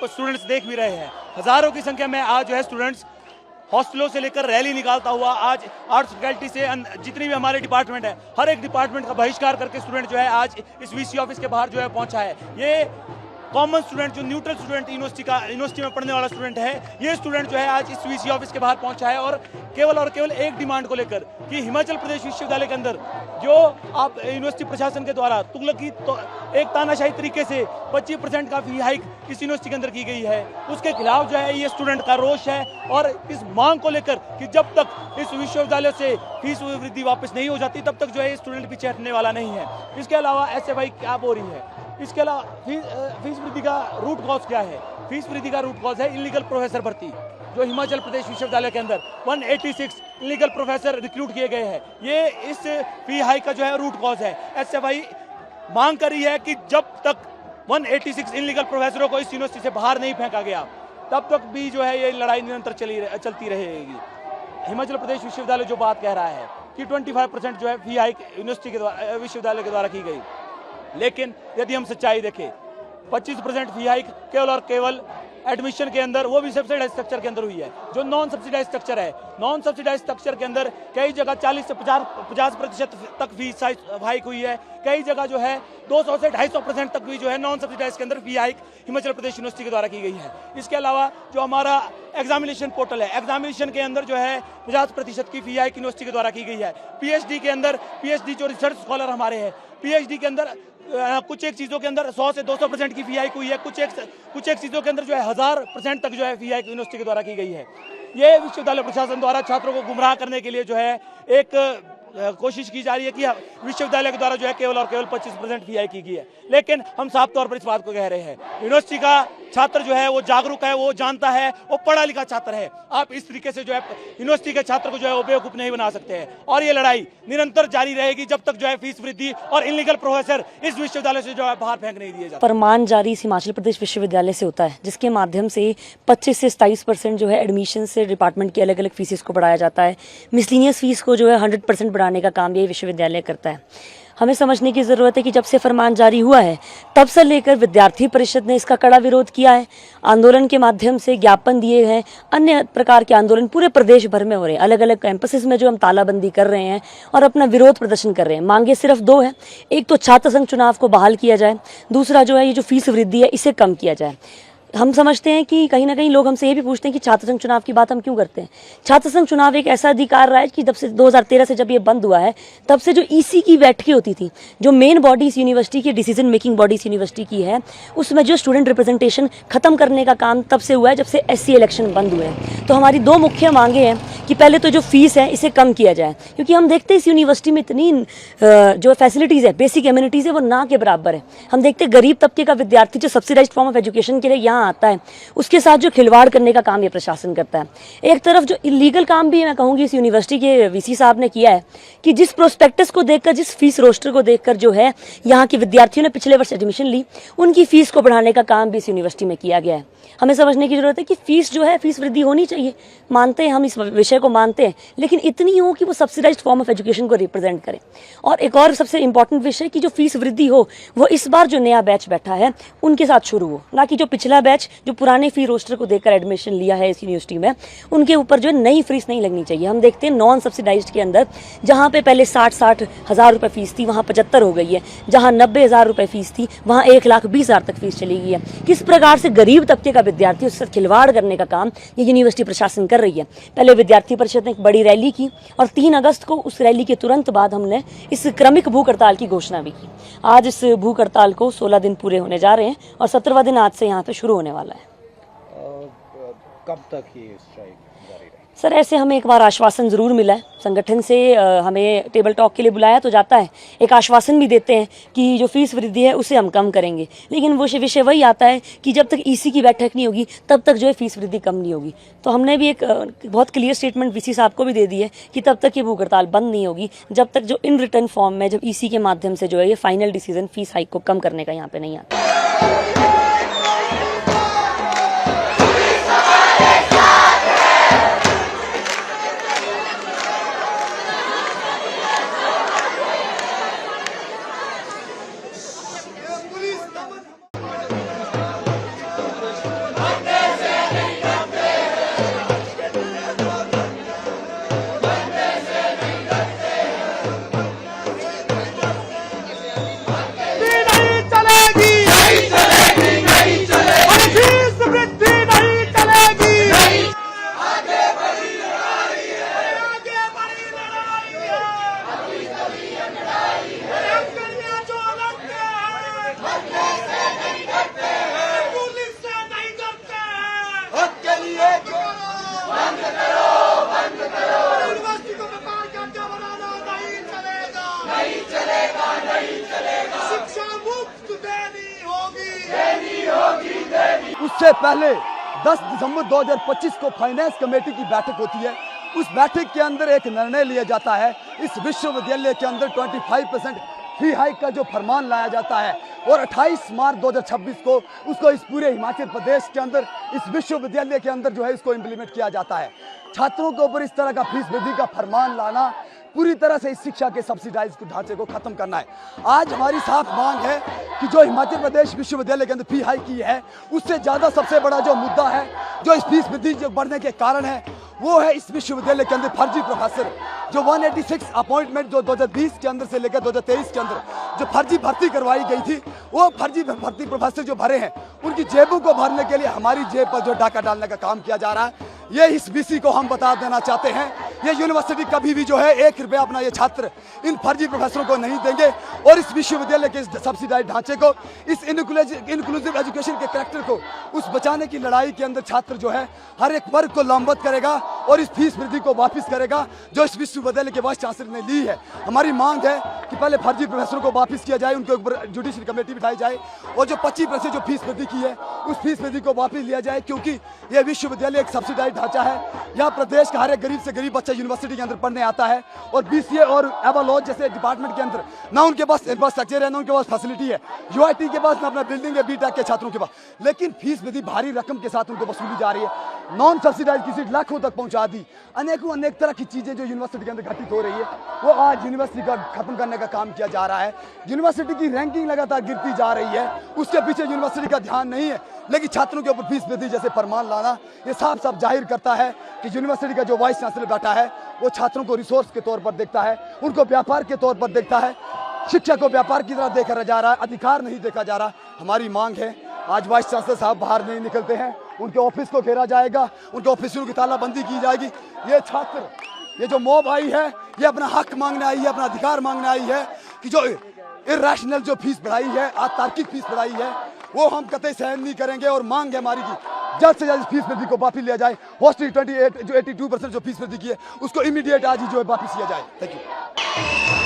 आप स्टूडेंट्स देख भी रहे हैं, हजारों की संख्या में आज जो है स्टूडेंट्स हॉस्टलों से लेकर रैली निकालता हुआ आज आर्ट्स फैकल्टी से जितनी भी हमारे डिपार्टमेंट है, हर एक डिपार्टमेंट का बहिष्कार करके स्टूडेंट जो है आज इस वीसी ऑफिस के बाहर जो है पहुंचा है। ये कॉमन स्टूडेंट, जो न्यूट्रल स्टूडेंट यूनिवर्सिटी में पढ़ने वाला स्टूडेंट है, ये स्टूडेंट जो है आज इस वीसी ऑफिस के बाहर पहुंचा है और केवल एक डिमांड को लेकर कि हिमाचल प्रदेश विश्वविद्यालय के अंदर जो आप यूनिवर्सिटी प्रशासन के द्वारा तुगलकी तो एक तानाशाही तरीके से 25% का फी हाइक इस यूनिवर्सिटी के अंदर की गई है, उसके खिलाफ जो है ये स्टूडेंट का रोष है। और इस मांग को लेकर कि जब तक इस विश्वविद्यालय से फीस वृद्धि वापस नहीं हो जाती तब तक जो है स्टूडेंट पीछे हटने वाला नहीं है। इसके अलावा एसएफआई क्या बोल रही है, इसके अलावा फीस वृद्धि का रूट कॉज क्या है? फीस वृद्धि का रूट कॉज है इलीगल प्रोफेसर भर्ती, जो हिमाचल प्रदेश विश्वविद्यालय के अंदर 186 इलीगल प्रोफेसर रिक्रूट किए गए हैं, ये इस फी हाइक का जो है रूट कॉज है। एसएफआई मांग कर रही है कि जब तक 186 इलीगल प्रोफेसरों को इस यूनिवर्सिटी से बाहर नहीं फेंका गया तब तक भी जो है ये लड़ाई निरंतर चलती रहेगी। हिमाचल प्रदेश विश्वविद्यालय जो बात कह रहा है कि 25% जो है फी हाइक यूनिवर्सिटी के द्वारा, विश्वविद्यालय के द्वारा की गई, लेकिन यदि हम सच्चाई देखें 25% फी हाइक केवल और केवल एडमिशन के अंदर, वो भी सब्सिडाइज स्ट्रक्चर के अंदर हुई है। जो नॉन सब्सिडाइज स्ट्रक्चर है, नॉन सब्सिडाइज स्ट्रक्चर के अंदर कई जगह 40 से 50% तक फीस हाइक हुई है, कई जगह जो है 200 से 250% तक भी जो है नॉन सब्सिडाइज के अंदर फी हाइक हिमाचल प्रदेश यूनिवर्सिटी के द्वारा की गई है। इसके अलावा जो हमारा एग्जामिनेशन पोर्टल है, एग्जामिनेशन के अंदर जो है 50% की फी हाइक यूनिवर्सिटी के द्वारा की गई है। पीएचडी के अंदर, पीएचडी जो रिसर्च स्कॉलर हमारे हैं, पीएचडी के अंदर कुछ एक चीज़ों के अंदर 100 से 200% की फी हाइक हुई है, कुछ एक चीज़ों के अंदर जो है 1000% तक जो है फी हाइक यूनिवर्सिटी के द्वारा की गई है। ये विश्वविद्यालय प्रशासन द्वारा छात्रों को गुमराह करने के लिए जो है एक कोशिश की जा रही है कि विश्वविद्यालय के द्वारा जो है केवल और केवल 25% फी हाइक की गई है। लेकिन हम साफ तौर पर इस बात को कह रहे हैं, यूनिवर्सिटी का छात्र जो है वो जागरूक है, वो जानता है, वो पढ़ा लिखा छात्र है। आप इस तरीके से जो है यूनिवर्सिटी के छात्र को जो है वो बेवकूफ नहीं बना सकते हैं। और ये लड़ाई निरंतर जारी रहेगी जब तक जो है फीस वृद्धि और इलीगल प्रोफेसर इस विश्वविद्यालय से जो है बाहर फेंक नहीं दिए जाते। फरमान जारी इस हिमाचल प्रदेश विश्वविद्यालय से होता है, जिसके माध्यम से 25 से 27% जो है एडमिशन से डिपार्टमेंट की अलग अलग फीसेस को बढ़ाया जाता है। मिसलिनियस फीस को जो है 100% बढ़ाने का काम ये विश्वविद्यालय करता है। हमें समझने की ज़रूरत है कि जब से फरमान जारी हुआ है तब से लेकर विद्यार्थी परिषद ने इसका कड़ा विरोध किया है, आंदोलन के माध्यम से ज्ञापन दिए हैं, अन्य प्रकार के आंदोलन पूरे प्रदेश भर में हो रहे हैं। अलग अलग कैंपसेस में जो हम तालाबंदी कर रहे हैं और अपना विरोध प्रदर्शन कर रहे हैं। मांगे सिर्फ दो है, एक तो छात्र संघ चुनाव को बहाल किया जाए, दूसरा जो है ये जो फीस वृद्धि है इसे कम किया जाए। हम समझते हैं कि कहीं ना कहीं लोग हमसे ये भी पूछते हैं कि छात्र संघ चुनाव की बात हम क्यों करते हैं। छात्र संघ चुनाव एक ऐसा अधिकार रहा है कि जब से 2013 से जब ये बंद हुआ है तब से जो ईसी की बैठकें होती थी, जो मेन बॉडी इस यूनिवर्सिटी की, डिसीजन मेकिंग बॉडी इस यूनिवर्सिटी की है, उसमें जो स्टूडेंट रिप्रेजेंटेशन खत्म करने का काम तब से हुआ है जब से एससी इलेक्शन बंद हुए हैं। तो हमारी दो मुख्य मांगे हैं कि पहले तो जो फीस है इसे कम किया जाए, क्योंकि हम देखते हैं इस यूनिवर्सिटी में इतनी जो फैसिलिटीज़ है, बेसिक एम्यूनिटीज़ है, वो ना के बराबर है। हम देखते हैं गरीब तबके का विद्यार्थी जो सब्सिडाइज्ड फॉर्म ऑफ एजुकेशन के लिए यहाँ आता है, उसके साथ जो खिलवाड़ करने का काम ये प्रशासन करता है। एक तरफ जो इलीगल काम भी मैं कहूँगी इस यूनिवर्सिटी के वीसी साहब ने किया है कि जिस प्रोस्पेक्टस को देखकर, जिस फीस रोस्टर को देखकर जो है यहाँ के विद्यार्थियों ने पिछले वर्ष एडमिशन ली, उनकी फीस को बढ़ाने का काम भी इस यूनिवर्सिटी में किया गया है। हमें समझने की जरूरत है कि फीस जो है, फीस वृद्धि होनी चाहिए, मानते हैं हम, इस विषय को मानते हैं, लेकिन इतनी हो कि वो सब्सिडाइज्ड फॉर्म ऑफ एजुकेशन को रिप्रेजेंट करे। और एक और सबसे इंपॉर्टेंट विषय कि जो फीस वृद्धि हो वो इस बार जो नया बैच बैठा है उनके साथ शुरू हो, ना कि जो पिछला बैच जो पुराने फी रोस्टर को देखकर एडमिशन लिया है इस यूनिवर्सिटी में, उनके ऊपर जो है नई फीस नहीं लगनी चाहिए। हम देखते हैं नॉन सब्सिडाइज्ड के अंदर जहाँ पे पहले 60 हज़ार रुपये फीस थी वहाँ 75 हो गई है, जहाँ 90 हज़ार रुपये फीस थी वहाँ 1,20,000 तक फीस चली गई है। किस प्रकार से गरीब तबके का विद्यार्थी उससे खिलवाड़ करने का काम ये यूनिवर्सिटी प्रशासन कर रही है। पहले विद्यार्थी परिषद ने एक बड़ी रैली की और 3 अगस्त को उस रैली के तुरंत बाद हमने इस क्रमिक भूख हड़ताल की घोषणा भी की। आज इस भूख हड़ताल को 16 दिन पूरे होने जा रहे हैं और 17वां दिन आज से यहाँ पे शुरू होने वाला है। कब तक ये स्ट्राइक जारी रहेगी? सर, ऐसे हमें एक बार आश्वासन ज़रूर मिला है संगठन से, हमें टेबल टॉक के लिए बुलाया तो जाता है, एक आश्वासन भी देते हैं कि जो फीस वृद्धि है उसे हम कम करेंगे, लेकिन वो विषय वही आता है कि जब तक ईसी की बैठक नहीं होगी तब तक जो है फीस वृद्धि कम नहीं होगी। तो हमने भी एक बहुत क्लियर स्टेटमेंट वीसी साहब को भी दे दी है कि तब तक ये भूख हड़ताल बंद नहीं होगी जब तक जो इन रिटर्न फॉर्म में, जब ईसी के माध्यम से जो है ये फाइनल डिसीजन फीस हाइक को कम करने का यहाँ पे नहीं आता। शिक्षा मुफ्त देनी होगी। उससे पहले 10 दिसंबर 2025 को फाइनेंस कमेटी की बैठक होती है। उस बैठक के अंदर एक निर्णय लिया जाता है, इस विश्वविद्यालय के अंदर 25% फी हाइक का जो फरमान लाया जाता है और 28 मार्च 2026 को उसको इस पूरे हिमाचल प्रदेश के अंदर इस विश्वविद्यालय के अंदर जो है इसको इम्प्लीमेंट किया जाता है। छात्रों के ऊपर इस तरह का फीस वृद्धि का फरमान लाना पूरी तरह से इस शिक्षा के सब्सिडाइज ढांचे को खत्म करना है। आज हमारी साफ मांग है कि जो हिमाचल प्रदेश विश्वविद्यालय के अंदर फी हाइक की है उससे ज़्यादा सबसे बड़ा जो मुद्दा है, जो इस फीस वृद्धि जो बढ़ने के कारण है, वो है इस विश्वविद्यालय के अंदर फर्जी प्रोफेसर। जो 186 अपॉइंटमेंट जो 2020 के अंदर से लेकर 2023 के अंदर जो फर्जी भर्ती करवाई गई थी, वो फर्जी भर्ती प्रोफेसर जो भरे हैं उनकी जेबों को भरने के लिए हमारी जेब पर जो डाका डालने का काम किया जा रहा है, ये इस बीसी को हम बता देना चाहते हैं। ये यूनिवर्सिटी कभी भी जो है 1 रुपया अपना ये छात्र इन फर्जी प्रोफेसरों को नहीं देंगे और इस विश्वविद्यालय के इस सब्सिडाइज ढांचे को, इस इंक्लूसिव एजुकेशन के कैरेक्टर को उस बचाने की लड़ाई के अंदर छात्र जो है हर एक वर्ग को लामबंद करेगा और इस फीस वृद्धि को वापस करेगा जो इस विश्वविद्यालय के वाइस चांसलर ने ली है। हमारी मांग है कि पहले फर्जी प्रोफेसरों को वापस किया जाए, उनके ऊपर जुडिशियल कमेटी बिठाई जाए और जो 25% जो फीस वृद्धि की है उस फीस वृद्धि को वापस लिया जाए, क्योंकि यह विश्वविद्यालय एक सब्सिडाइज ढांचा है। यहाँ प्रदेश का हर एक गरीब से गरीब बच्चा यूनिवर्सिटी के अंदर पढ़ने आता है और BCA और एवोलॉज जैसे डिपार्टमेंट के अंदर ना उनके पास इंफ्रास्ट्रक्चर है, ना उनके पास फैसिलिटी है, UIT के पास ना अपना बिल्डिंग है BTech के छात्रों के पास, लेकिन फीस वृद्धि भारी रकम के साथ उनको वसूली जा रही है। नॉन सब्सिडाइज की सीट लाखों तक पहुंचा दी। अनेक तरह की चीजें जो यूनिवर्सिटी के अंदर घटित हो रही है वो आज यूनिवर्सिटी का खत्म करने का काम किया जा रहा है। यूनिवर्सिटी की रैंकिंग लगातार गिरती जा रही है, उसके पीछे यूनिवर्सिटी का ध्यान नहीं है, लेकिन छात्रों के ऊपर फीस वृद्धि जैसे फरमान लाना ये साफ साफ जाहिर करता है कि यूनिवर्सिटी का जो वाइस चांसलर बैठा है वो छात्रों को रिसोर्स के तौर पर देखता है, उनको व्यापार के तौर पर देखता है, शिक्षा को व्यापार की तरह देखा जा रहा है, अधिकार नहीं देखा जा रहा। हमारी मांग है आज वाइस चांसलर साहब बाहर नहीं निकलते हैं, उनके ऑफिस को घेरा जाएगा, उनके ऑफिसों की तालाबंदी की जाएगी। ये छात्र, ये जो मॉब आई है, ये अपना हक मांगने आई है, अपना अधिकार मांगने आई है कि जो इर्रेशनल जो फीस बढ़ाई है, अतार्किक फीस बढ़ाई है, वो हम कतई सहन नहीं करेंगे और मांग है हमारी की जल्द से जल्द फीस वृद्धि को वापस लिया जाए। हॉस्टल 82% जो फीस वृद्धि की है उसको इमीडिएट आज ही जो है वापस लिया जाए। Thank you.